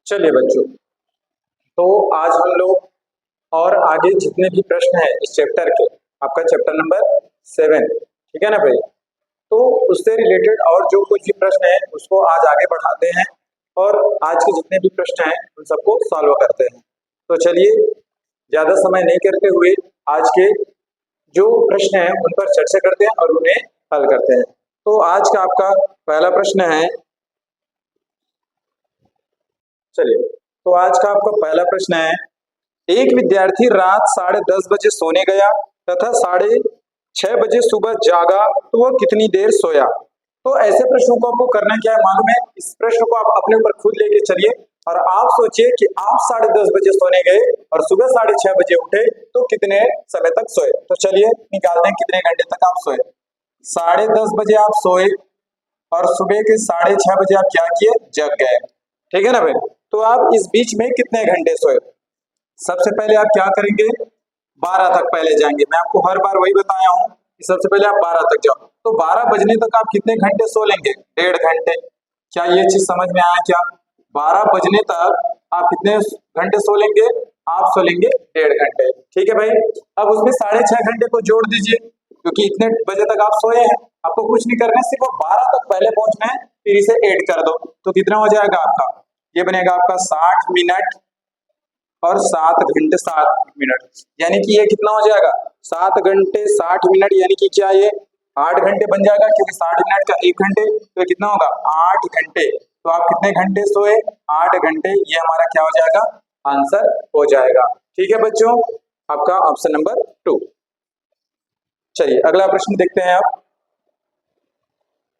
चलिए बच्चों, तो आज हम लोग और आगे जितने भी प्रश्न हैं इस चैप्टर के, आपका चैप्टर नंबर 7, ठीक है ना भाई। तो उससे रिलेटेड और जो कुछ भी प्रश्न है उसको आज आगे बढ़ाते हैं और आज के जितने भी प्रश्न हैं उन सबको सॉल्व करते हैं। तो चलिए, ज़्यादा समय नहीं करते हुए आज के जो प्रश्न हैं उन पर चर्चा करते हैं और उन्हें हल करते हैं। तो आज का आपका पहला प्रश्न है, चलिए, तो आज का आपका पहला प्रश्न है, एक विद्यार्थी रात 10:30 बजे सोने गया तथा 6:30 बजे सुबह जागा, तो वह कितनी देर सोया। तो ऐसे प्रश्नों को आपको करना क्या है मालूम है। इस प्रश्न को आप अपने ऊपर खुद लेके चलिए और आप सोचिए कि आप 10:30 बजे सोने गए और सुबह 6:30 बजे उठे, तो कितने समय तक सोए। तो चलिए निकालते हैं कितने घंटे तक आप सोए। 10:30 बजे आप सोए और सुबह के 6:30 बजे आप क्या किए, जग गए, ठीक है ना भाई। तो आप इस बीच में कितने घंटे सोए। सबसे पहले आप क्या करेंगे, 12 तक पहले जाएंगे। मैं आपको हर बार वही बताया हूँ कि सबसे पहले आप 12 तक जाओ। तो 12 बजने तक आप कितने घंटे सो लेंगे, 1.5 घंटे। क्या ये चीज समझ में आया क्या। 12 बजने तक आप कितने घंटे सो लेंगे, आप सो लेंगे 1.5 घंटे, ठीक है भाई। अब उसमें 6.5 घंटे को जोड़ दीजिए, क्योंकि इतने बजे तक आप सोए हैं। आपको कुछ नहीं करना है, सिर्फ 12 तक पहले पहुंचना है, फिर इसे ऐड कर दो। तो कितना हो जाएगा आपका, ये बनेगा आपका 60 मिनट और 7 घंटे 7 मिनट, यानी कि ये कितना हो जाएगा, 7 घंटे 60 मिनट, यानी कि क्या ये 8 घंटे बन जाएगा, क्योंकि 60 मिनट का 1 घंटे, तो ये कितना होगा 8 घंटे। तो आप कितने घंटे सोए, 8 घंटे, ये हमारा क्या हो जाएगा, आंसर हो जाएगा। ठीक है बच्चों, आपका ऑप्शन नंबर 2। चलिए अगला प्रश्न देखते हैं आप।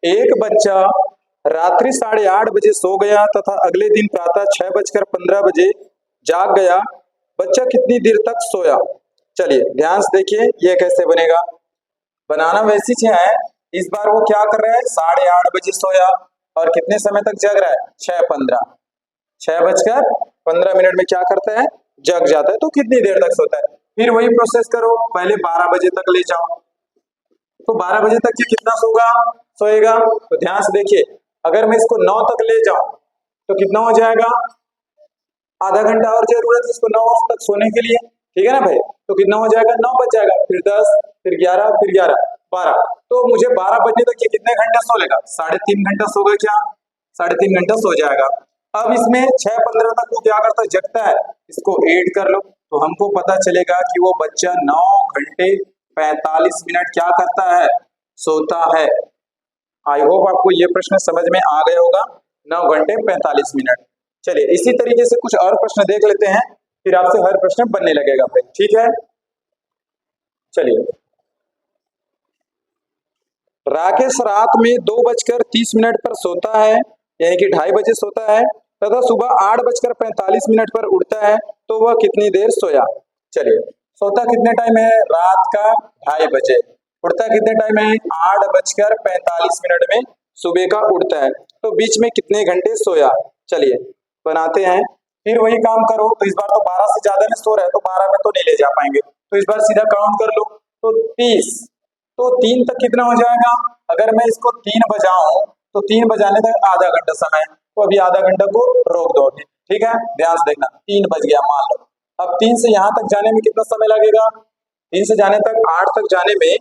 एक बच्चा रात्रि 8:30 बजे सो गया तथा अगले दिन प्रातः 6:15 जाग गया। बच्चा कितनी देर तक सोया। चलिए ध्यान से देखिए ये कैसे बनेगा। बनाना वैसी चीज है, इस बार वो क्या कर रहा है, 8:30 बजे सोया और कितने समय तक जग रहा है, 6:15, 6:15 में क्या करता है, जग जाता है। तो कितनी देर तक सोता है। फिर वही प्रोसेस करो, पहले 12 बजे तक ले जाओ, तो 12 बजे तक ये कितना सोएगा। तो ध्यान से देखिए, अगर मैं इसको 9 तक ले जाऊं तो कितना हो जाएगा, आधा घंटा और जरूरत है इसको 9 तक सोने के लिए, ठीक है ना भाई। तो कितना हो जाएगा, 9 बज जाएगा, फिर 10, फिर 11, फिर 11, 12। तो मुझे 12 बजने तक ये कितने घंटे सो लेगा, 3.5 घंटा सो गए क्या, 3.5 घंटा सो जाएगा। अब इसमें 6:15 तक वो क्या करता है, जगता है, इसको ऐड कर लो तो हमको पता चलेगा कि वो बच्चा 9 घंटे 45 मिनट क्या करता है, सोता है। आई होप आपको ये प्रश्न समझ में आ गया होगा, 9 घंटे 45 मिनट। चलिए इसी तरीके से कुछ और प्रश्न देख लेते हैं, फिर आपसे हर प्रश्न बनने लगेगा भाई, ठीक है। चलिए, राकेश रात में 2:30 पर सोता है, यानी कि 2:30 बजे सोता है तथा सुबह 8:45 पर उठता है, तो वह कितनी देर सोया। चलिए, सोता कितने टाइम है, रात का 2:30 बजे, उठता कितने टाइम है, 8:45 में सुबह का उठता है, तो बीच में कितने घंटे सोया। चलिए बनाते हैं, फिर वही काम करो। तो इस बार तो 12 से ज्यादा में सो रहा है, तो 12 में तो नहीं ले जा पाएंगे, तो इस बार सीधा काउंट कर लो, तो 30। तो 3 तक कितना हो जाएगा, अगर मैं इसको 3 बजाऊं तो 3 बजाने तक आधा घंटा समय, तो अभी आधा घंटा को रोक दो, ठीक है। ध्यान से देखना, 3 बज गया मान लो। अब 3 से यहाँ तक जाने में कितना समय लगेगा, 3 से जाने तक 8 तक जाने में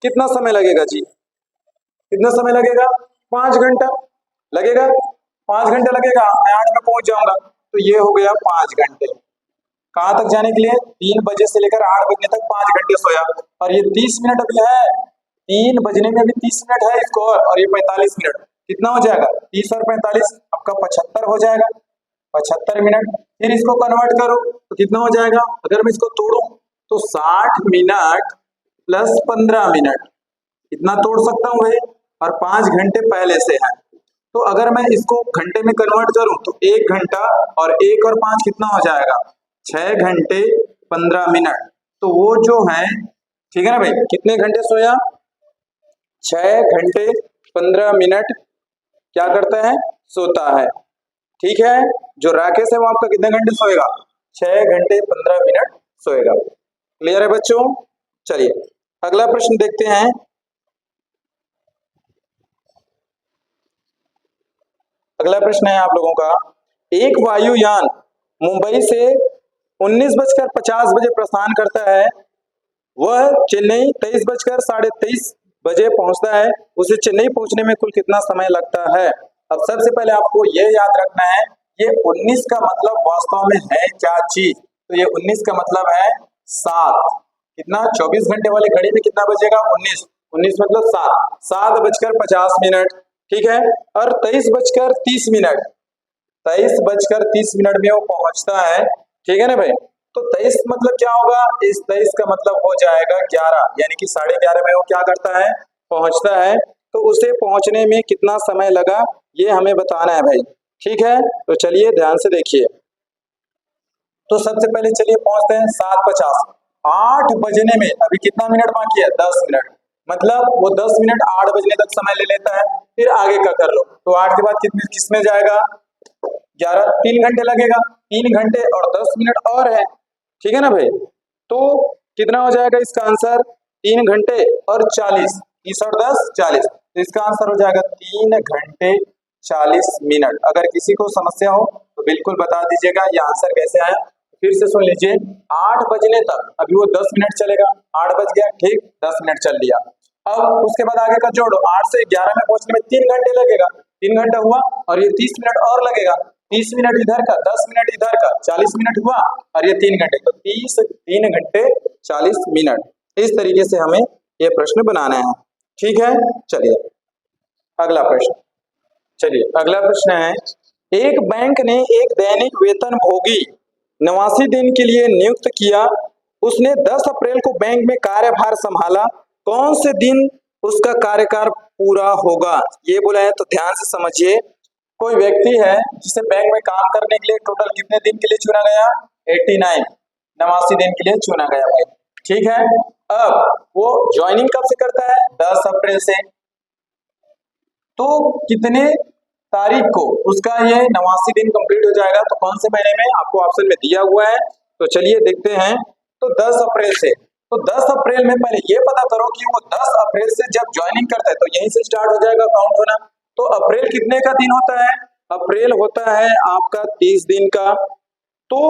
कितना समय लगेगा जी, कितना समय लगेगा, 5 घंटा लगेगा, 5 घंटे लगेगा, मैं 8 में पहुंच जाऊंगा, तो ये हो गया 5 घंटे। कहाँ तक जाने के लिए, 3 बजे से लेकर 8 बजने तक 5 घंटे सोया। और ये 30 मिनट अभी है, 3 बजने में अभी 30 मिनट है इसको, और ये 45 मिनट, कितना हो जाएगा, 30 और 45 आपका 75 हो जाएगा, 75 मिनट। फिर इसको कन्वर्ट करो तो कितना हो जाएगा, अगर मैं इसको तोड़ू तो 60 मिनट प्लस 15 मिनट, इतना तोड़ सकता हूँ भाई, और 5 घंटे पहले से है। तो अगर मैं इसको घंटे में कन्वर्ट करूं तो 1 घंटा और 1 और 5 कितना हो जाएगा, 6 घंटे 15 मिनट। तो वो जो है, ठीक है ना भाई, कितने घंटे सोया, 6 घंटे 15 मिनट क्या करता है, सोता है, ठीक है। जो राकेश है वो आपका कितने घंटे सोएगा, 6 घंटे 15 मिनट सोएगा। क्लियर है बच्चों। चलिए अगला प्रश्न देखते हैं। अगला प्रश्न है आप लोगों का, एक वायुयान मुंबई से 19:50 प्रस्थान करता है, वह चेन्नई 23:23 पहुंचता है, उसे चेन्नई पहुंचने में कुल कितना समय लगता है। अब सबसे पहले आपको यह याद रखना है, ये 19 का मतलब वास्तव में है क्या चीज, तो ये 19 का मतलब है 7। कितना, 24 घंटे वाली घड़ी में कितना बजेगा, 19। 19 मतलब 7, 7:50, ठीक है। और 23:30, 23:30 में वो पहुंचता है, ठीक है ना भाई। तो 23 मतलब क्या होगा, इस 23 का मतलब हो जाएगा 11, यानी कि 11:30 में वो क्या करता है, पहुंचता है। तो उसे पहुंचने में कितना समय लगा ये हमें बताना है भाई, ठीक है। तो चलिए ध्यान से देखिए। तो सबसे पहले चलिए पहुंचते हैं 7:50, 8 बजने में अभी कितना मिनट बाकी है, 10 मिनट, मतलब वो 10 मिनट 8 बजने तक समय ले लेता है। फिर आगे का कर लो, तो 8 के बाद कितने किसमें जाएगा, 11, 3 घंटे लगेगा, 3 घंटे और 10 मिनट और है, ठीक है ना भाई। तो कितना हो जाएगा इसका आंसर, 3 घंटे और 40, 30 और 10 40, तो इसका आंसर हो जाएगा 3 घंटे 40 मिनट। अगर किसी को समस्या हो तो बिल्कुल बता दीजिएगा ये आंसर कैसे आया। फिर से सुन लीजिए, 8 बजने तक अभी वो 10 मिनट चलेगा, 8 बज गया, ठीक, 10 मिनट चल लिया। अब उसके बाद आगे का जोड़ो, 8 से 11 में पहुंचने में 3 घंटे लगेगा, 3 घंटा हुआ, और ये 30 मिनट और लगेगा, 30 मिनट इधर का, 10 मिनट इधर का, 40 मिनट हुआ, और ये 3 घंटे, तो 3 घंटे 40 मिनट। इस तरीके से हमें ये प्रश्न बनाना है, ठीक है। चलिए अगला प्रश्न, चलिए अगला प्रश्न है, एक बैंक ने एक दैनिक वेतन भोगी 89 दिन के लिए नियुक्त किया, उसने 10 अप्रैल को बैंक में कार्यभार संभाला, कौन से दिन उसका कार्यकाल पूरा होगा, ये बोला है। तो ध्यान से समझिए, कोई व्यक्ति है जिसे बैंक में काम करने के लिए टोटल कितने दिन के लिए चुना गया, 89, 89 दिन के लिए चुना गया भाई, ठीक है। अब वो ज्वाइनिंग कब से करता है, 10 अप्रैल से, तो कितने तारीख को उसका ये 89 दिन कंप्लीट हो जाएगा, तो कौन से महीने में, आपको ऑप्शन में दिया हुआ है, तो चलिए देखते हैं। तो 10 अप्रैल से, तो 10 अप्रैल में पहले ये पता करो कि वो 10 अप्रैल से जब ज्वाइनिंग करता है तो यहीं से स्टार्ट हो जाएगा काउंट होना। तो अप्रैल कितने का दिन होता है, अप्रैल होता है आपका 30 दिन का, तो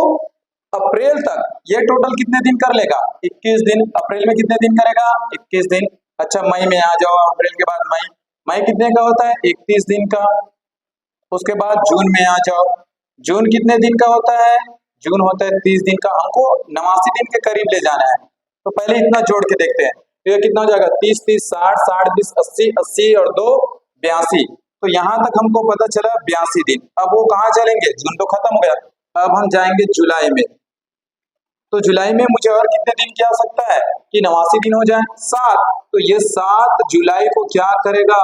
अप्रैल तक ये टोटल कितने दिन कर लेगा, 21 दिन। अप्रैल में कितने दिन करेगा, 21 दिन। अच्छा मई में आ जाओ, अप्रैल के बाद मई, मई कितने का होता है, 31 दिन का। उसके बाद जून में आ जाओ, जून कितने दिन का होता है, जून होता है 30 दिन का। हमको 89 दिन के करीब ले जाना है, तो पहले इतना जोड़ के देखते हैं, तो ये कितना हो जाएगा, 30 30 60 60 20 80 80 और 2 82, तो यहाँ तक हमको पता चला 82 दिन। अब वो कहाँ चलेंगे, जून तो खत्म हो गया, अब हम जाएंगे जुलाई में। तो जुलाई में मुझे और कितने दिन की आवश्यकता है कि 89 दिन हो जाए, 7, तो ये 7 जुलाई को क्या करेगा,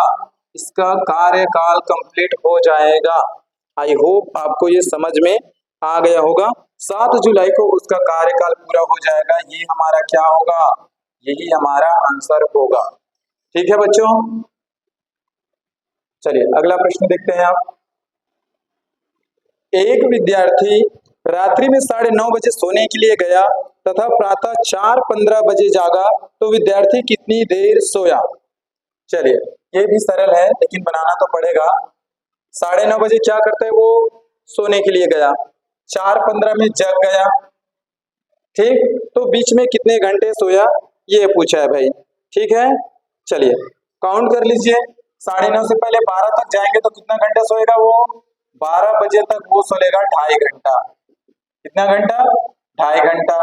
इसका कार्यकाल कंप्लीट हो जाएगा। आई होप आपको ये समझ में आ गया होगा, 7 जुलाई को उसका कार्यकाल पूरा हो जाएगा, ये हमारा क्या होगा, यही हमारा आंसर होगा, ठीक है बच्चों। चलिए अगला प्रश्न देखते हैं आप, एक विद्यार्थी रात्रि में 9:30 सोने के लिए गया तथा प्रातः 4:15 जागा, तो विद्यार्थी कितनी देर सोया। चलिए ये भी सरल है लेकिन बनाना तो पड़ेगा। 9:30 क्या करता है, वो सोने के लिए गया, 4:15 में जग गया, ठीक, तो बीच में कितने घंटे सोया ये पूछा है भाई, ठीक है। चलिए काउंट कर लीजिए, 9:30 से पहले 12 तक जाएंगे तो कितना घंटा सोएगा वो, 12 बजे तक वो सोएगा 2.5 घंटा, कितना घंटा, 2.5 घंटा।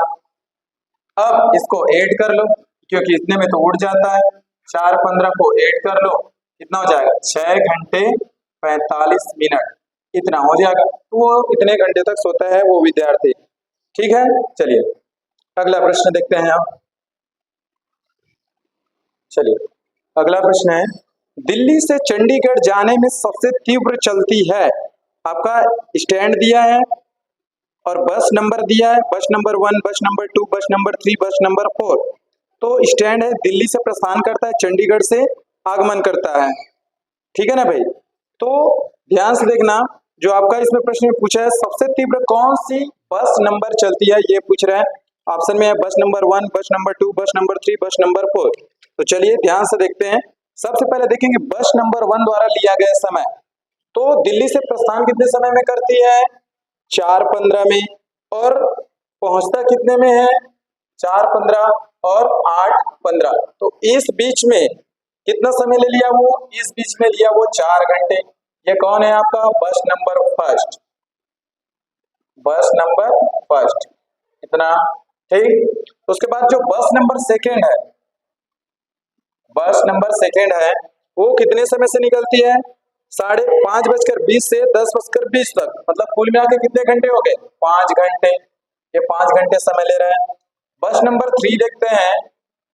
अब इसको ऐड कर लो क्योंकि इतने में तो उड़ जाता है, 4:15 को ऐड कर लो, कितना हो जाएगा, 6 घंटे 45 मिनट, इतना हो जाएगा। तो वो इतने घंटे तक सोता है वो विद्यार्थी, ठीक है। चलिए अगला प्रश्न देखते हैं आप, चलिए अगला प्रश्न है, दिल्ली से चंडीगढ़ जाने में सबसे तीव्र चलती है, आपका स्टैंड दिया है और बस नंबर दिया है, बस नंबर 1, बस नंबर 2, बस नंबर 3, बस नंबर 4। तो स्टैंड है, दिल्ली से प्रस्थान करता है, चंडीगढ़ से आगमन करता है, ठीक है ना भाई। तो ध्यान से देखना, जो आपका इसमें प्रश्न में पूछा है सबसे तीव्र कौन सी बस नंबर चलती है ये पूछ रहा है, ऑप्शन में है बस नंबर 1, बस नंबर 2, बस नंबर 3, बस नंबर 4। तो चलिए ध्यान से देखते हैं, सबसे पहले देखेंगे बस नंबर 1 द्वारा लिया गया समय, तो दिल्ली से प्रस्थान कितने समय में करती है, 4:15 में, और पहुंचता कितने में है? 4:15 और 8:15। तो इस बीच में कितना समय ले लिया वो? इस बीच में लिया वो 4 घंटे। ये कौन है आपका? बस नंबर फर्स्ट। बस नंबर फर्स्ट इतना, ठीक। तो उसके बाद जो बस नंबर सेकेंड है, बस नंबर सेकेंड है, वो कितने समय से निकलती है? 5:20 से 10:20 तक, मतलब कुल मिला के कितने घंटे हो गए? 5 घंटे। ये 5 घंटे समय ले रहा है। बस नंबर 3 देखते हैं,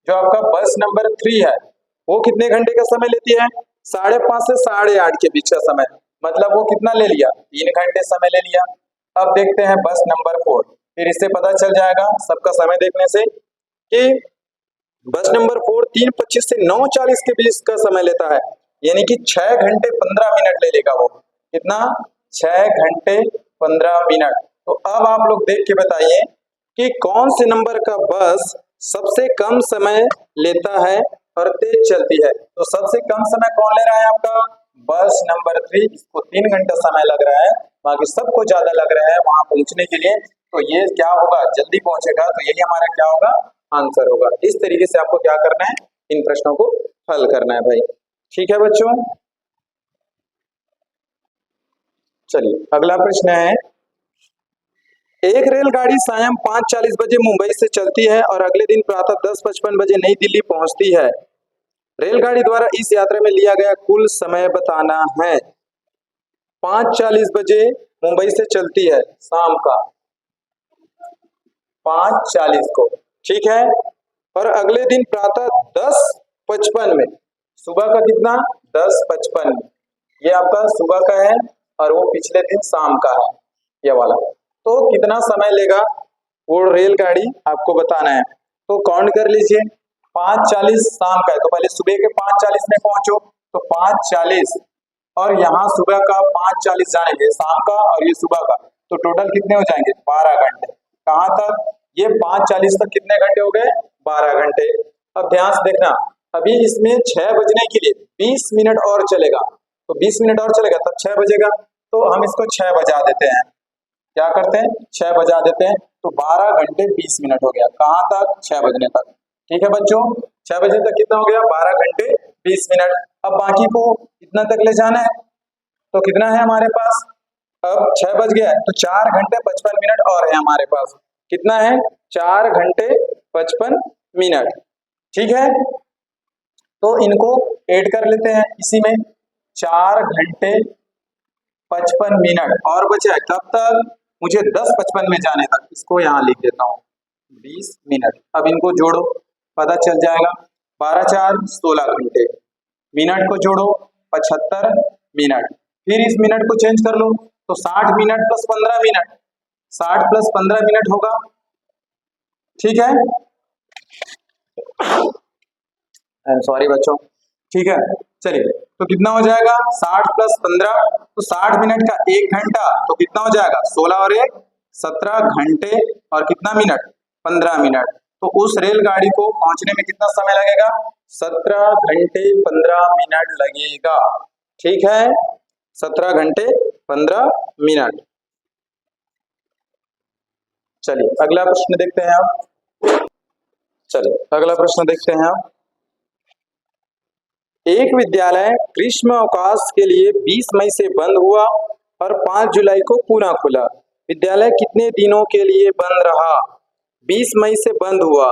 जो आपका बस नंबर 3 है, वो कितने घंटे का समय लेती है? 5:30 से 8:30 के बीच का समय, मतलब वो कितना ले लिया? 3 घंटे समय ले लिया। अब देखते हैं बस नंबर 4, फिर इससे पता चल जाएगा सबका समय देखने से कि बस नंबर 4 3:25 से 9:40 के बीच का समय लेता है, यानी कि 6 घंटे 15 मिनट ले लेगा वो। कितना? 6 घंटे 15 मिनट। तो अब आप लोग देख के बताइए कि कौन से नंबर का बस सबसे कम समय लेता है और तेज चलती है। तो सबसे कम समय कौन ले रहा है आपका? बस नंबर 3, इसको 3 घंटा समय लग रहा है, बाकी सबको ज्यादा लग रहा है वहां पहुंचने के लिए। तो ये क्या होगा? जल्दी पहुंचेगा, तो यही हमारा क्या होगा? आंसर होगा। इस तरीके से आपको क्या करना है? इन प्रश्नों को हल करना है भाई। ठीक है बच्चों, चलिए अगला प्रश्न है, एक रेलगाड़ी सायं 5:40 बजे मुंबई से चलती है और अगले दिन प्रातः 10:55 बजे नई दिल्ली पहुंचती है। रेलगाड़ी द्वारा इस यात्रा में लिया गया कुल समय बताना है। 5:40 बजे मुंबई से चलती है शाम का, 5:40 को, ठीक है, और अगले दिन प्रातः 10:55 में, सुबह का कितना? 10:55 में, ये आपका सुबह का है और वो पिछले दिन शाम का है, ये वाला। तो कितना समय लेगा वो रेलगाड़ी आपको बताना है। तो काउंट कर लीजिए, 5:40 शाम का है, तो पहले सुबह के 5:40 में पहुंचो, तो 5:40 और यहाँ सुबह का 5:40 जाएंगे, शाम का और ये सुबह का, तो टोटल कितने हो जाएंगे? 12 घंटे। कहाँ तक? ये 5:40 तक कितने घंटे हो गए? 12 घंटे। अब ध्यान से देखना, अभी इसमें 6 बजने के लिए 20 मिनट और चलेगा, तो 20 मिनट और चलेगा तब 6 बजेगा, तो हम इसको 6 बजा देते हैं। क्या करते हैं? 6 बजा देते हैं, तो 12 घंटे 20 मिनट हो गया। कहाँ तक? 6 बजने तक। ठीक है बच्चों, 6 बजे तक कितना हो गया? 12 घंटे 20 मिनट। अब बाकी को इतना तक ले जाना है, तो कितना है हमारे पास? अब 6 बज गया है, तो 4 घंटे 55 मिनट और है हमारे पास। कितना है? 4 घंटे 55 मिनट। ठीक है, तो इनको ऐड कर लेते हैं इसी में, 4 घंटे 55 मिनट और बचा है कब तक? मुझे 10:55 में जाने तक, इसको यहाँ लिख देता हूँ 20 मिनट। अब इनको जोड़ो, पता चल जाएगा, 12×4 16 घंटे, मिनट को जोड़ो 75 मिनट, फिर इस मिनट को चेंज कर लो, तो 60 minute plus 15 minute, 60 plus 15 minute होगा। ठीक है, सॉरी बच्चों, ठीक है, चलिए, तो कितना हो जाएगा? 60 प्लस 15, तो 60 मिनट का 1 घंटा, तो कितना हो जाएगा? 16 और 1 17 घंटे, और कितना मिनट? 15 मिनट। तो उस रेलगाड़ी को पहुंचने में कितना समय लगेगा? 17 घंटे 15 मिनट लगेगा। ठीक है, 17 घंटे 15 मिनट। चलिए अगला प्रश्न देखते हैं आप। चलिए अगला प्रश्न देखते हैं आप। एक विद्यालय ग्रीष्म अवकाश के लिए 20 मई से बंद हुआ और 5 जुलाई को पुनः खुला। विद्यालय कितने दिनों के लिए बंद रहा? 20 मई से बंद हुआ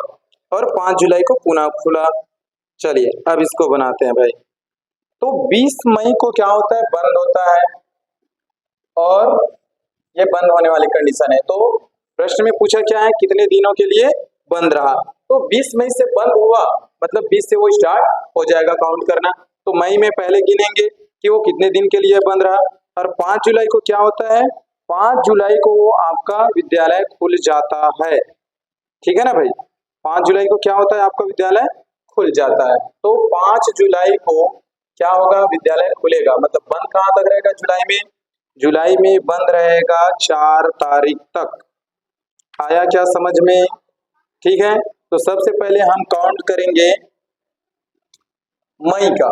और 5 जुलाई को पुनः खुला। चलिए अब इसको बनाते हैं भाई। तो 20 मई को क्या होता है? बंद होता है, और ये बंद होने वाली कंडीशन है। तो प्रश्न में पूछा क्या है? कितने दिनों के लिए बंद रहा? तो 20 मई से बंद हुआ, मतलब 20 से वो स्टार्ट हो जाएगा काउंट करना, तो मई में पहले गिनेंगे कि वो कितने दिन के लिए बंद रहा। और 5 जुलाई को क्या होता है? 5 जुलाई को वो आपका विद्यालय खुल जाता है। ठीक है ना भाई, 5 जुलाई को क्या होता है? आपका विद्यालय खुल जाता है। तो 5 जुलाई को क्या होगा? विद्यालय खुलेगा, मतलब बंद कहाँ तक रहेगा? जुलाई में, जुलाई में बंद रहेगा 4 तारीख तक। आया क्या समझ में? ठीक है, तो सबसे पहले हम काउंट करेंगे मई का।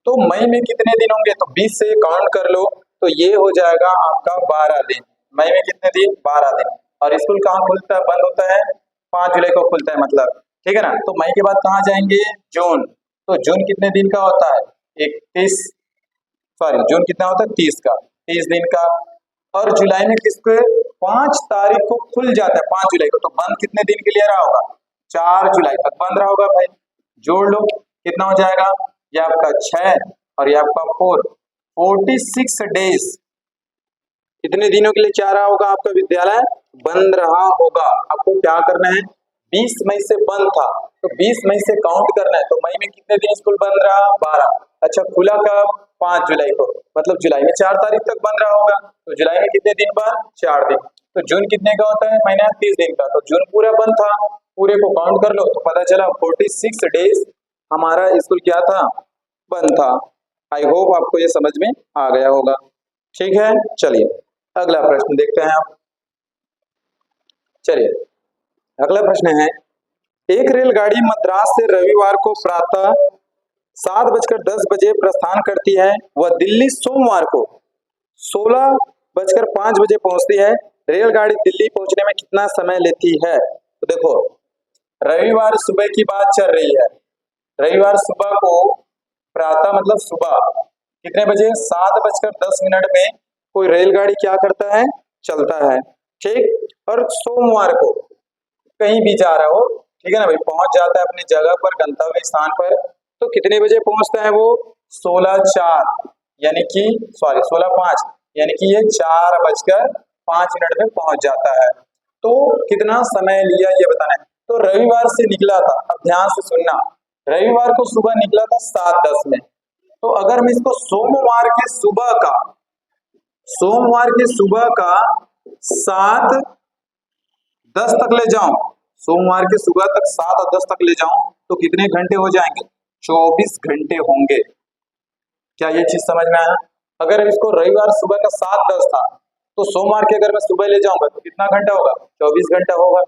तो मई में कितने दिन होंगे? तो 20 से काउंट कर लो, तो ये हो जाएगा आपका 12 दिन। मई में कितने दिन? 12 दिन। और स्कूल कहाँ खुलता है, बंद होता है? 5 जुलाई को खुलता है मतलब, ठीक है ना। तो मई के बाद कहाँ जाएंगे? जून। तो जून कितने दिन का होता है? 31, सॉरी जून कितना होता है? 30 का, 30 दिन का। और जुलाई में किसके? 5 तारीख को खुल जाता है, 5 जुलाई को। तो बंद कितने दिन के लिए रहा होगा? 4 जुलाई तक बंद रहा होगा भाई। जोड़ लो कितना हो जाएगा? ये आपका 6 और ये आपका 4, 46 डेज। कितने दिनों के लिए क्या रहा होगा आपका विद्यालय? बंद रहा होगा। आपको क्या करना है? 20 मई से बंद था, तो 20 मई से काउंट करना है। तो मई में कितने दिन स्कूल बंद रहा? 12। अच्छा खुला कब? 5 जुलाई को, मतलब जुलाई में 4 तारीख तक बंद रहा होगा। तो जुलाई में कितने दिन बंद? 4 दिन। तो जून कितने का होता है? महीना 30 दिन का, तो जून पूरा बंद था, पूरे को काउंट कर लो तो पता चला 46 डेज हमारा स्कूल क्या था? बंद था। आई होप आपको ये समझ में आ गया होगा। ठीक है, चलिए अगला प्रश्न देखते हैं आप। चलिए अगला प्रश्न है, एक रेलगाड़ी मद्रास से रविवार को प्रातः 7:10 प्रस्थान करती है। वह दिल्ली सोमवार को 16:05 पहुंचती है। रेलगाड़ी दिल्ली पहुंचने में कितना समय लेती है? तो देखो रविवार सुबह की बात चल रही है। रविवार सुबह को प्रातः मतलब सुबह कितने बजे? 7:10 में कोई रेलगाड़ी क्या करता है? चलता है, ठीक। और सोमवार को कहीं भी जा रहा हो, ठीक है ना भाई, पहुंच जाता है अपनी जगह पर, गंतव्य स्थान पर। तो कितने बजे पहुंचता है वो? 16:04 यानी कि सॉरी 16:05 यानी कि ये 4:05 में पहुंच जाता है। तो कितना समय लिया ये बताना है। तो रविवार से निकला था, अब ध्यान से सुनना, रविवार को सुबह निकला था 7:10 में। तो अगर मैं इसको सोमवार के सुबह का 7:10 तक ले जाऊं, सोमवार के सुबह तक 7:10 तक ले जाऊं, तो कितने घंटे हो जाएंगे? 24 घंटे होंगे। क्या ये चीज समझ में आया? अगर इसको रविवार सुबह का 7:10 था, तो सोमवार के अगर मैं सुबह ले जाऊंगा तो कितना घंटा होगा? 24 घंटा होगा।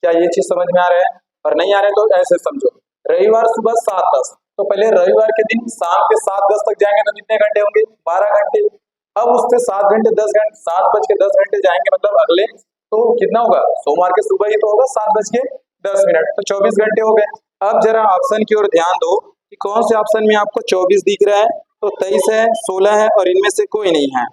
क्या ये चीज समझ में आ रहा है? और नहीं आ रहा है तो ऐसे समझो, रविवार सुबह 7:10, तो पहले रविवार के दिन शाम के 7:10 तक जाएंगे तो कितने घंटे होंगे? 12 घंटे। अब उससे 7 घंटे 10 घंटे 7:10 जाएंगे, मतलब अगले, तो कितना होगा? सोमवार के सुबह ही तो होगा 7:10, तो 24 घंटे हो गए। अब जरा ऑप्शन की ओर ध्यान दो कि कौन से ऑप्शन में आपको 24 दिख रहा है। तो 23 है, 16 है और इनमें से कोई नहीं है।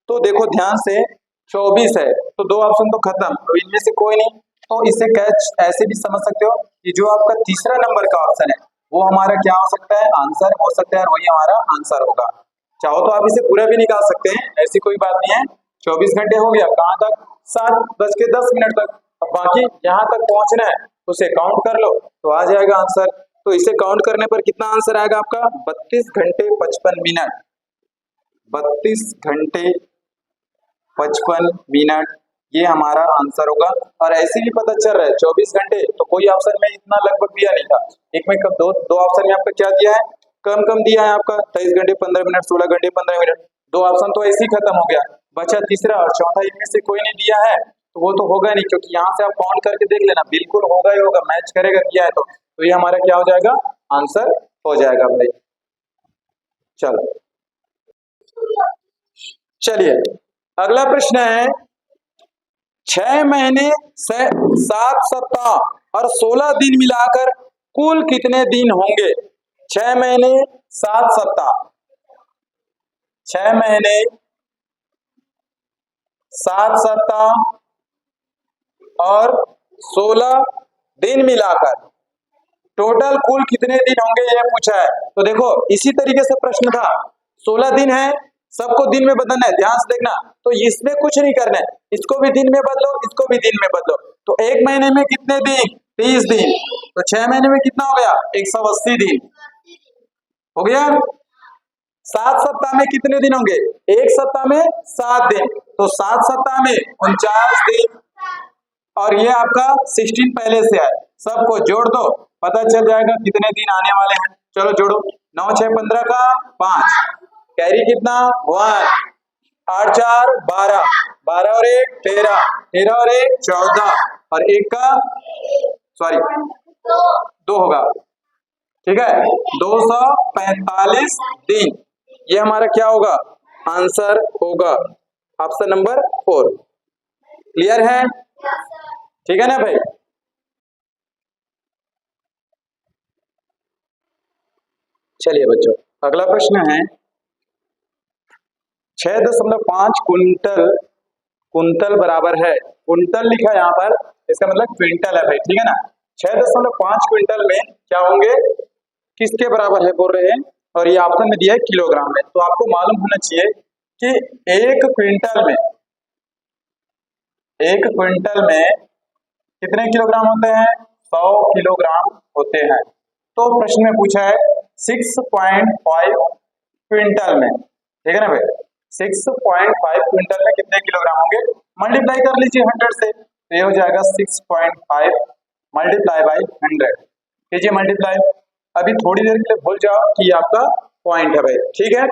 तो देखो ध्यान से, 24 है तो 2 ऑप्शन तो खत्म, तो इनमें से कोई नहीं। तो इसे कैच ऐसे भी समझ सकते हो कि जो आपका तीसरा नंबर का ऑप्शन है वो हमारा क्या हो सकता है? आंसर हो सकता है, और वही हमारा आंसर होगा। चाहो तो आप इसे पूरा भी निकाल सकते हैं, ऐसी कोई बात नहीं है। 24 घंटे हो गया, कहाँ तक? 7:10 तक। अब बाकी यहाँ तक पहुंचना है, उसे काउंट कर लो तो आ जाएगा आंसर। तो इसे काउंट करने पर कितना आंसर आएगा आपका? 32 घंटे 55 मिनट। 32 घंटे 55 मिनट ये हमारा आंसर होगा। और ऐसे भी पता चल रहा है 24 घंटे, तो कोई ऑप्शन में इतना लगभग दिया नहीं था। एक में कब दो ऑप्शन में आपका क्या दिया है? कम दिया है आपका 23 घंटे 15 मिनट, 16 घंटे 15 मिनट। 2 ऑप्शन तो ऐसे ही खत्म हो गया, बचा तीसरा और चौथा, इनमें से कोई नहीं दिया है तो वो तो होगा नहीं, क्योंकि यहाँ से आप काउंट करके देख लेना, बिल्कुल होगा ही होगा, मैच करेगा किया है तो ये हमारा क्या हो जाएगा? आंसर हो जाएगा भाई। चलो चलिए अगला प्रश्न है, 6 महीने 7 सप्ताह और 16 दिन मिलाकर कुल कितने दिन होंगे? 6 महीने 7 सप्ताह, 6 महीने 7 सप्ताह और 16 दिन मिलाकर टोटल कुल कितने दिन होंगे ये पूछा है। तो देखो इसी तरीके से प्रश्न था, 16 दिन है, सबको दिन में बदलना है, ध्यान से देखना। तो इसमें कुछ नहीं करना है, इसको भी दिन में बदलो, इसको भी दिन में बदलो। तो 1 महीने में कितने दिन? 30 दिन। तो 6 महीने में कितना हो गया? 180 दिन हो गया। 7 सप्ताह में कितने दिन होंगे? 1 सप्ताह में 7 दिन, तो 7 सप्ताह में 49 दिन। और ये आपका 16 पहले से है, सबको जोड़ दो, पता चल जाएगा कितने दिन आने वाले हैं। चलो जोड़ो, 9 6 15 का 5, कैरी कितना? 1, 8 4 12, 12 और 1 13, 13 और 1 14 और 1 का सॉरी 2 होगा, ठीक है, 245 दिन ये हमारा क्या होगा? आंसर होगा ऑप्शन नंबर 4। क्लियर है? ठीक है ना भाई? चलिए बच्चों, अगला प्रश्न है 6.5 कुंटल, कुंतल बराबर है, कुंटल लिखा है यहाँ पर, इसका मतलब क्विंटल है भाई, ठीक है ना? 6.5 क्विंटल में क्या होंगे, किसके बराबर है बोल रहे हैं, और ये ऑप्शन में दिया है किलोग्राम में। तो आपको मालूम होना चाहिए कि एक क्विंटल में कितने किलोग्राम होते हैं? 100 किलोग्राम होते हैं। तो प्रश्न में पूछा है 6.5 क्विंटल में, ठीक है ना भाई? 6.5 क्विंटल में कितने किलोग्राम होंगे? मल्टीप्लाई कर लीजिए 100 से, तो ये हो जाएगा 6.5 मल्टीप्लाई बाई 100, कीजिए मल्टीप्लाई। अभी थोड़ी देर के लिए भूल जाओ कि ये आपका पॉइंट है भाई, ठीक है?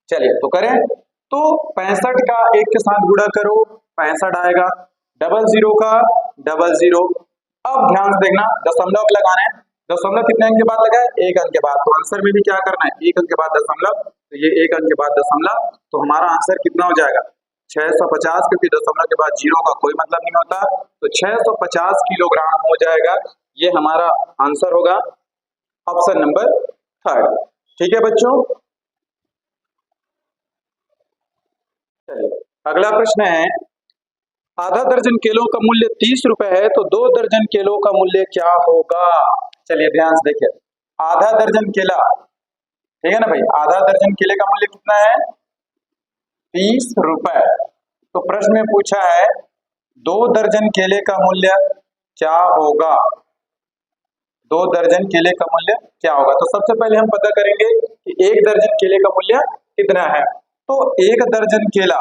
चलिए तो करें। तो 65 का 1 के साथ गुणा करो, 65 आएगा, 00 का 00। अब ध्यान से देखना, दशमलव लगाना है, दशमलव कितने अंक के बाद लगा है? 1 अंक के बाद। तो आंसर में भी क्या करना है? 1 अंक के बाद दशमलव, तो ये 1 अंक के बाद दशमलव, तो हमारा आंसर कितना हो जाएगा? 650, क्योंकि दशमलव के बाद जीरो का कोई मतलब नहीं होता, तो 650 किलोग्राम हो जाएगा। ये हमारा आंसर होगा ऑप्शन नंबर 3। ठीक है बच्चों? चलिए अगला प्रश्न है, आधा दर्जन केलों का मूल्य 30 रुपए है, तो 2 दर्जन केलों का मूल्य क्या होगा? चलिए ध्यान से देखिए, आधा दर्जन केला, ठीक है ना भाई? आधा दर्जन केले का मूल्य कितना है? 30 रुपए। तो प्रश्न में पूछा है 2 दर्जन केले का मूल्य क्या होगा? 2 दर्जन केले का मूल्य क्या होगा? तो सबसे पहले हम पता करेंगे कि 1 दर्जन केले का मूल्य कितना है। तो 1 दर्जन केला,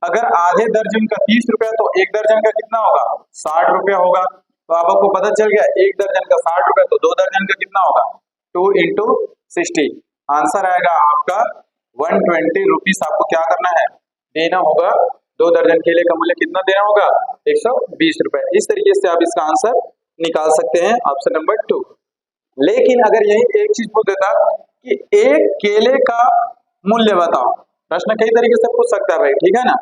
अगर आधे दर्जन का 30 रुपया, तो 1 दर्जन का कितना होगा? 60 रुपया होगा। तो अब आपको पता चल गया 1 दर्जन का 60 रुपया, तो 2 दर्जन का कितना होगा? 2 इंटू 60। आंसर आएगा आपका 120 रुपीज। आपको क्या करना है? देना होगा। 2 दर्जन केले का मूल्य कितना देना होगा? 120 रुपए। इस तरीके से आप इसका आंसर निकाल सकते हैं, ऑप्शन नंबर 2। लेकिन अगर यही एक चीज पूछ देता कि एक केले का मूल्य बताओ, प्रश्न कई तरीके से पूछ सकता है भाई, ठीक है ना?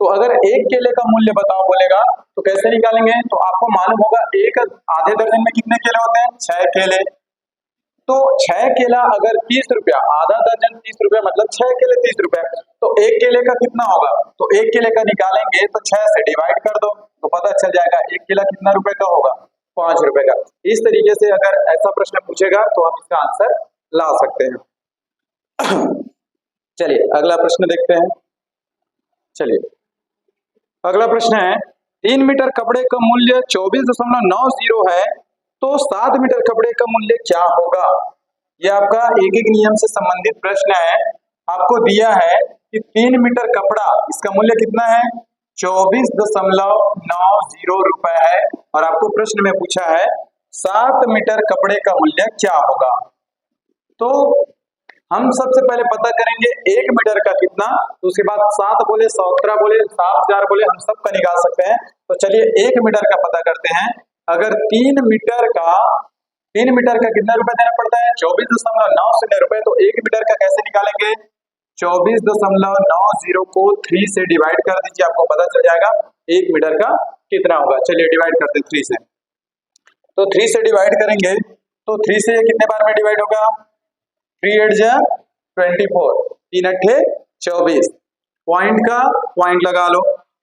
तो अगर एक केले का मूल्य बताओ बोलेगा, तो कैसे निकालेंगे? तो आपको मालूम होगा एक आधे दर्जन में कितने केले होते हैं? 6 केले। तो 6 केला अगर 30 रुपया, आधा दर्जन 30 रुपया, मतलब 6 केले 30 रुपया, तो एक केले का कितना होगा? तो एक केले का निकालेंगे तो 6 से डिवाइड कर दो, तो पता चल जाएगा एक केला कितना रुपए का होगा? 5 रुपए का। इस तरीके से अगर ऐसा प्रश्न पूछेगा तो हम इसका आंसर ला सकते हैं। चलिए अगला प्रश्न देखते हैं। चलिए अगला प्रश्न है, 3 मीटर कपड़े का मूल्य 24.90 है, तो 7 मीटर कपड़े का मूल्य क्या होगा? यह आपका एक एक नियम से संबंधित प्रश्न है। आपको दिया है कि 3 मीटर कपड़ा, इसका मूल्य कितना है? 24.90 रुपए है, और आपको प्रश्न में पूछा है 7 मीटर कपड़े का मूल्य क्या होगा? तो हम सबसे पहले पता करेंगे 1 मीटर का कितना, तो उसके बाद 7 बोले, 17 बोले, 7000 बोले, हम सबका निकाल सकते हैं। तो चलिए 1 मीटर का पता करते हैं। अगर 3 मीटर का कितना रुपए देना पड़ता है? 24.90 रुपए। तो 1 मीटर का कैसे निकालेंगे? 24.90 को 3 से डिवाइड कर दीजिए, आपको पता चल जाएगा 1 मीटर का कितना होगा। चलिए डिवाइड करते हैं 3 से। तो 3 से डिवाइड करेंगे तो 3 से कितने बार में डिवाइड होगा? 3 8 जा 24, 3 अट्ठे 24, पॉइंट का पॉइंट लगा लो,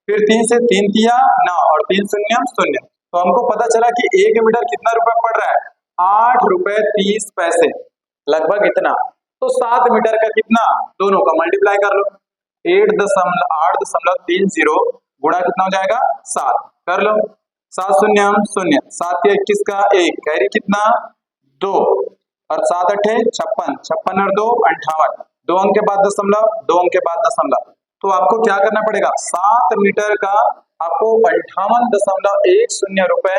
फिर 3 से 3 तिया 9 और 3 शून्य 0। तो हमको पता चला कि 1 मीटर कितना रुपए पड़ रहा है? 8 रुपए 30 पैसे, लगभग इतना। तो 7 मीटर का कितना? दोनों का मल्टीप्लाई कर लो, 8.30 गुणा कितना हो जाएगा? 7 कर लो, 7 शून्य 0, 7 21 का 1, कैरी कितना? 2, और 7 अट्ठे 56, 56 और 2 58, 2 अंक के बाद दशमलव, 2 अंक के बाद दशमलव। तो आपको क्या करना पड़ेगा? 7 मीटर का आपको 58.10 रुपए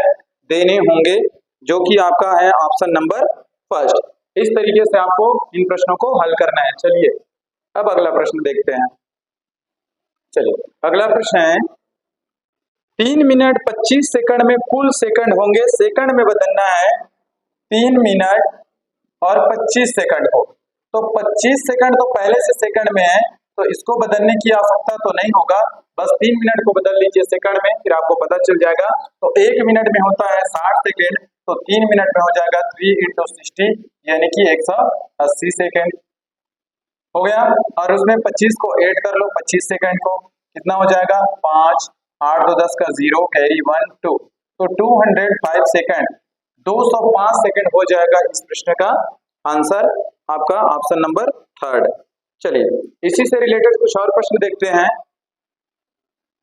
देने होंगे, जो कि आपका है ऑप्शन नंबर 1। इस तरीके से आपको इन प्रश्नों को हल करना है। चलिए अब अगला प्रश्न देखते हैं। चलिए अगला प्रश्न है, 3 मिनट 25 सेकंड में कुल सेकंड होंगे, सेकंड में बदलना है 3 मिनट और 25 सेकंड को। तो 25 सेकंड तो पहले से सेकंड में है, तो इसको बदलने की आवश्यकता तो नहीं होगा, बस 3 मिनट को बदल लीजिए सेकंड में, फिर आपको पता चल जाएगा। तो 1 मिनट में होता है 60 सेकेंड, तो 3 मिनट में हो जाएगा 3 × 60 यानी कि 180 सेकेंड हो गया। और उसमें 25 को ऐड कर लो 25 सेकेंड को, कितना हो जाएगा 5, 8 2 10 का 0 कैरी 1 2, तो 205 सेकेंड, 205 सेकेंड हो जाएगा इस प्रश्न का आंसर, आपका ऑप्शन नंबर 3। चलिए इसी से रिलेटेड कुछ और प्रश्न देखते हैं।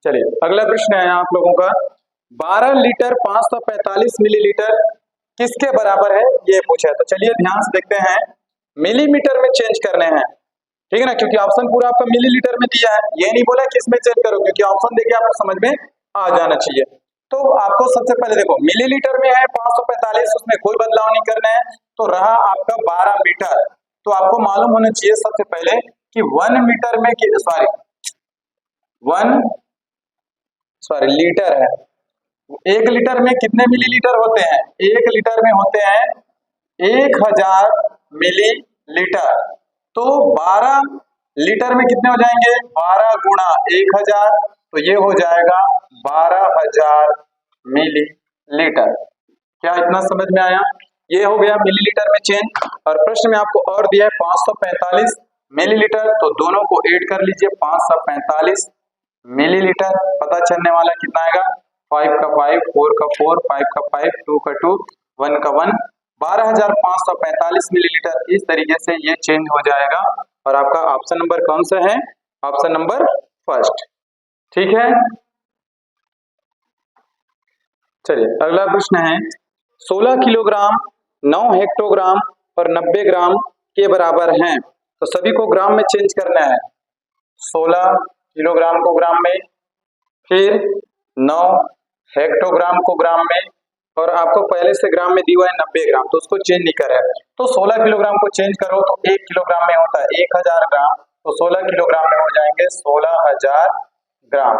चलिए अगला प्रश्न है आप लोगों का, 12 लीटर 545 मिलीलीटर किसके बराबर है ये पूछा है। तो चलिए ध्यान से देखते हैं, मिलीमीटर में चेंज करने हैं, ठीक है ना, क्योंकि ऑप्शन पूरा आपका मिलीलीटर में दिया है, ये नहीं बोला कि इसमें चेंज करो, क्योंकि ऑप्शन देखिए आपको समझ में आ जाना चाहिए। तो आपको सबसे पहले देखो मिलीलीटर में है 545, उसमें कोई बदलाव नहीं करना है, तो रहा आपका 12 मीटर। तो आपको मालूम होना चाहिए सबसे पहले कि 1 मीटर में सॉरी लीटर है, 1 लीटर में कितने मिलीलीटर होते हैं, 1 लीटर में होते हैं 1000 मिलीलीटर। तो 12 लीटर में कितने हो जाएंगे, 12 गुणा 1000, तो ये हो जाएगा 12000 मिलीलीटर। क्या इतना समझ में आया, ये हो गया मिलीलीटर में चेंज। और प्रश्न में आपको और दिया है 545 मिलीलीटर, तो दोनों को ऐड कर लीजिए 545 मिलीलीटर, पता चलने वाला कितना आएगा, 5 का 5, 4 का 4, 5 का 5, 2 का 2, 1 का 1, 12545 मिलीलीटर। इस तरीके से ये चेंज हो जाएगा और आपका ऑप्शन नंबर कौन सा है, ऑप्शन नंबर फर्स्ट, ठीक है। चलिए अगला प्रश्न है, 16 किलोग्राम 9 हेक्टोग्राम और 90 ग्राम के बराबर हैं, तो सभी को ग्राम में चेंज करना है, 16 किलोग्राम को ग्राम में, फिर 9 हेक्टोग्राम को ग्राम में, और आपको पहले से ग्राम में दिया है 90 ग्राम, तो उसको चेंज नहीं कर रहा है। तो 16 किलोग्राम को चेंज करो तो 1 किलोग्राम में होता है 1000 ग्राम, तो 16 किलोग्राम में हो जाएंगे 16000 ग्राम।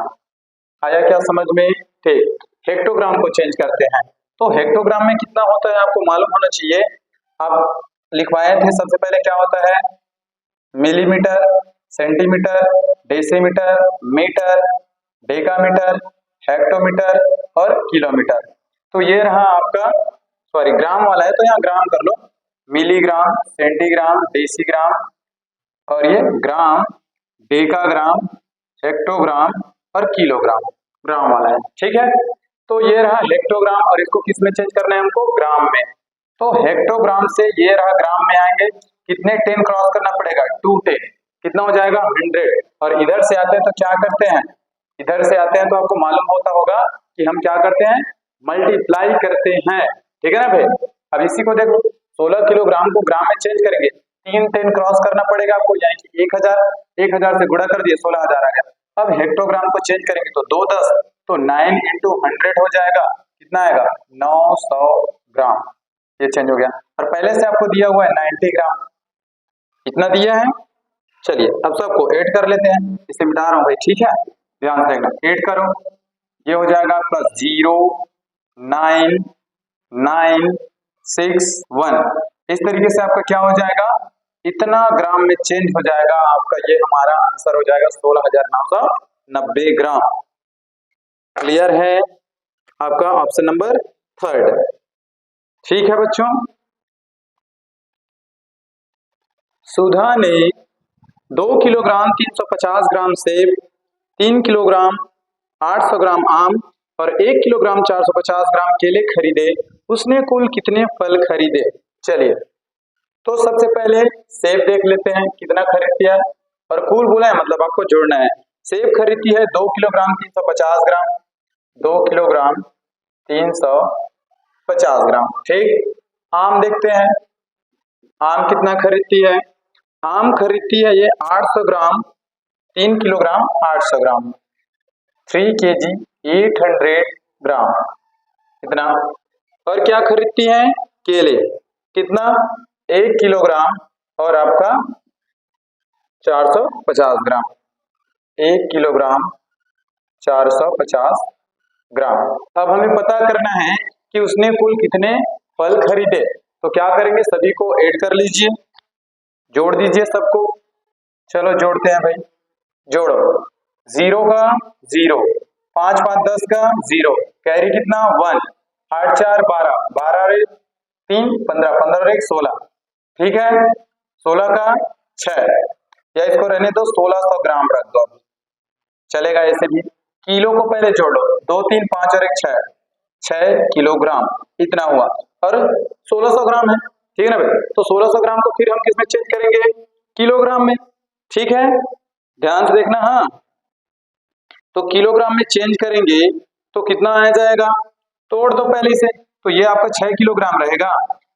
आया क्या समझ में, ठीक। हेक्टोग्राम को चेंज करते हैं, तो हेक्टोग्राम में कितना होता है आपको मालूम होना चाहिए। आप लिखवाए थे सबसे पहले क्या होता है, millimetre, centimetre, decimetre, metre, decametre, hectometre और किलोमीटर। तो ये रहा आपका, सॉरी ग्राम वाला है तो यहाँ ग्राम कर लो, मिलीग्राम, सेंटीग्राम, डेसीग्राम और ये ग्राम, डेकाग्राम, हेक्टोग्राम और किलोग्राम, ग्राम वाला है, ठीक है। तो ये रहा हेक्टोग्राम और इसको किस में चेंज करना है हमको, ग्राम में। तो हेक्टोग्राम से ये रहा ग्राम में आएंगे, कितने 10 क्रॉस करना पड़ेगा, 210, कितना हो जाएगा 100। और इधर से आते हैं तो क्या करते हैं, इधर से आते हैं तो आपको मालूम होता होगा कि हम क्या करते हैं, मल्टीप्लाई करते हैं, ठीक है ना भाई। अब इसी को देखो 16 किलोग्राम को ग्राम में चेंज करेंगे, 3 10 क्रॉस करना पड़ेगा आपको, यानी कि 1000 से गुणा कर दिए 16000 आ गया। अब हेक्टोग्राम को चेंज करेंगे तो 2 10, तो 9 × 100 हो जाएगा, कितना आएगा 900 ग्राम, ये चेंज हो गया। और पहले से आपको दिया हुआ है 90 ग्राम, कितना दिया है। चलिए अब सबको ऐड कर लेते हैं, इसे मिटा रहा हूं भाई, ठीक है, ध्यान से देखना, ऐड करो, ये हो जाएगा आपका 0 9 9 6 1, इस तरीके से आपका क्या हो जाएगा, इतना ग्राम में चेंज हो जाएगा आपका, ये हमारा आंसर हो जाएगा 16990 ग्राम। क्लियर है आपका ऑप्शन नंबर 3, ठीक है बच्चों। सुधा ने 2 किलोग्राम 350 ग्राम सेब, 3 किलोग्राम 800 ग्राम आम और 1 किलोग्राम 450 ग्राम केले खरीदे, उसने कुल कितने फल खरीदे। चलिए तो सबसे पहले सेब देख लेते हैं कितना खरीदती है, और कुल बोला है मतलब आपको जोड़ना है। सेब खरीदती है 2 किलोग्राम 350 ग्राम, 2 किलोग्राम 350 ग्राम, ठीक। आम देखते हैं, आम कितना खरीदती है, आम खरीदती है ये 800 ग्राम, 3 किलोग्राम 800 ग्राम, 3 kg 800 ग्राम, कितना। और क्या खरीदती है, केले, कितना 1 किलोग्राम और आपका 450 ग्राम, 1 किलोग्राम 450 ग्राम। अब हमें पता करना है कि उसने कुल कितने फल खरीदे, तो क्या करेंगे, सभी को ऐड कर लीजिए, जोड़ दीजिए सबको। चलो जोड़ते हैं भाई, जोड़ो, 0 का 0, 5 5 10 का 0, कैरी कितना 1, 8 4 12, 12 और 3 15, 15 और 1 16, ठीक है, 16 का 6, या इसको रहने दो 1600 ग्राम रख दो, चलेगा ऐसे भी। किलो को पहले जोड़ लो, 2 3 5 और 1 6, 6 किलोग्राम इतना हुआ, और 1600 ग्राम है, ठीक है ना भाई। तो 1600 ग्राम को फिर हम किसमें चेंज करेंगे, किलोग्राम में, ठीक है, ध्यान से देखना। हाँ, तो किलोग्राम में चेंज करेंगे तो कितना आ जाएगा, तोड़ दो पहले से, तो ये आपका 6 किलोग्राम रहेगा,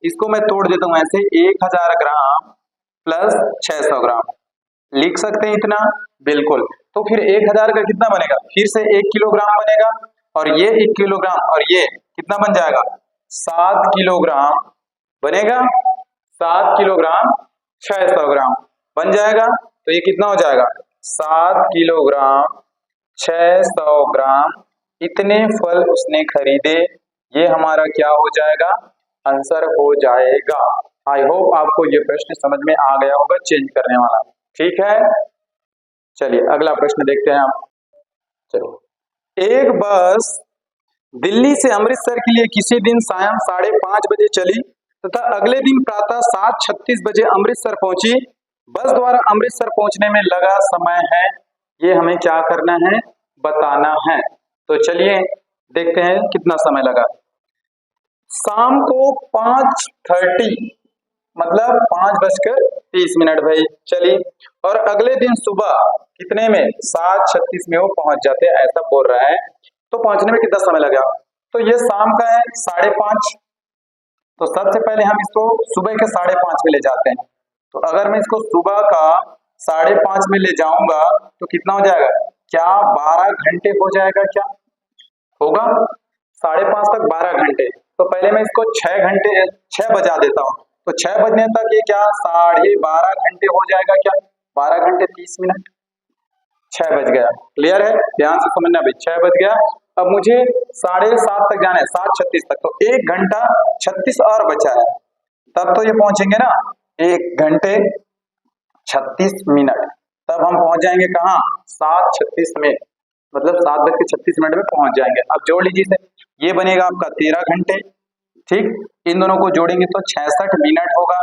इसको मैं तोड़ देता हूं ऐसे, 1000 ग्राम प्लस 600 ग्राम, लिख सकते हैं इतना, बिल्कुल। तो फिर 1000 का कितना बनेगा, फिर से 1 किलोग्राम बनेगा, और ये 1 किलोग्राम, और ये कितना बन जाएगा, 7 किलोग्राम बनेगा, 7 किलोग्राम 600 ग्राम बन जाएगा, तो ये कितना हो जाएगा, 7 किलोग्राम 600 ग्राम, इतने फल उसने खरीदे, ये हमारा क्या हो जाएगा, आंसर हो जाएगा। आई होप आपको ये प्रश्न समझ में आ गया होगा, चेंज करने वाला, ठीक है। चलिए अगला प्रश्न देखते हैं आप। चलिए, एक बस दिल्ली से अमृतसर के लिए किसी दिन सायं 5:30 बजे चली तथा अगले दिन प्रातः 7:36 बजे अमृतसर पहुंची। बस द्वारा अमृतसर पहुंचने में लगा समय है, ये हमें क्या करना है, बताना है। तो चलिए देखते हैं कितना समय लगा। शाम को 5:30, मतलब 5:30 भाई, चलिए, और अगले दिन सुबह कितने में, 7:36 में वो पहुंच जाते, ऐसा बोल रहा है। तो पहुंचने में कितना समय लगा, तो ये शाम का है 5:30, तो सबसे पहले हम इसको सुबह के 5:30 में ले जाते हैं। तो अगर मैं इसको सुबह का 5:30 में ले जाऊंगा तो कितना हो जाएगा, क्या 12 घंटे हो जाएगा, क्या होगा, 5:30 तक 12 घंटे। तो पहले मैं इसको 6 घंटे 6 बजा देता हूँ, तो 6 बजने तक ये क्या 12.5 घंटे हो जाएगा, क्या 12 घंटे 30 मिनट, 6 बज गया, क्लियर है, ध्यान से समझना भाई, 6 बज गया। अब मुझे 7:30 तक जाना है, 7:36 तक, तो 1 घंटा 36 और बचा है, तब तो ये पहुंचेंगे ना 1 घंटे 36 मिनट, तब हम पहुंच जाएंगे कहाँ, 7:36 में, मतलब 7:36 में पहुंच जाएंगे। अब जोड़ लीजिए इसे, ये बनेगा आपका 13 घंटे, ठीक, इन दोनों को जोड़ेंगे तो 66 मिनट होगा,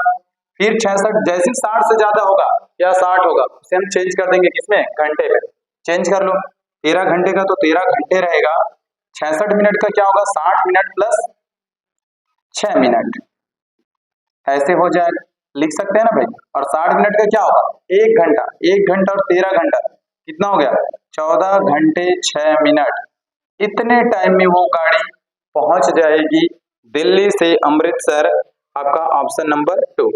फिर 66 जैसे 60 से ज्यादा होगा या 60 होगा उसे हम चेंज कर देंगे किसमें, घंटे में, चेंज कर लो, 13 घंटे का तो 13 घंटे रहेगा, 66 मिनट का क्या होगा, 60 मिनट प्लस 6 मिनट, ऐसे हो जाएगा, लिख सकते हैं ना भाई। और 60 मिनट का क्या होगा, 1 घंटा, 1 घंटा और 13 घंटा कितना हो गया, 14 घंटे 6 मिनट, इतने टाइम में वो गाड़ी पहुंच जाएगी दिल्ली से अमृतसर, आपका ऑप्शन नंबर 2।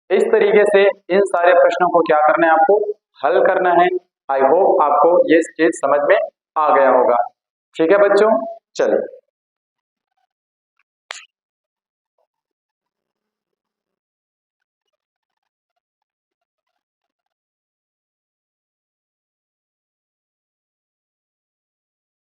इस तरीके से इन सारे प्रश्नों को क्या करना है, आपको हल करना है। आई होप आपको ये चीज समझ में आ गया होगा, ठीक है बच्चों, चलिए।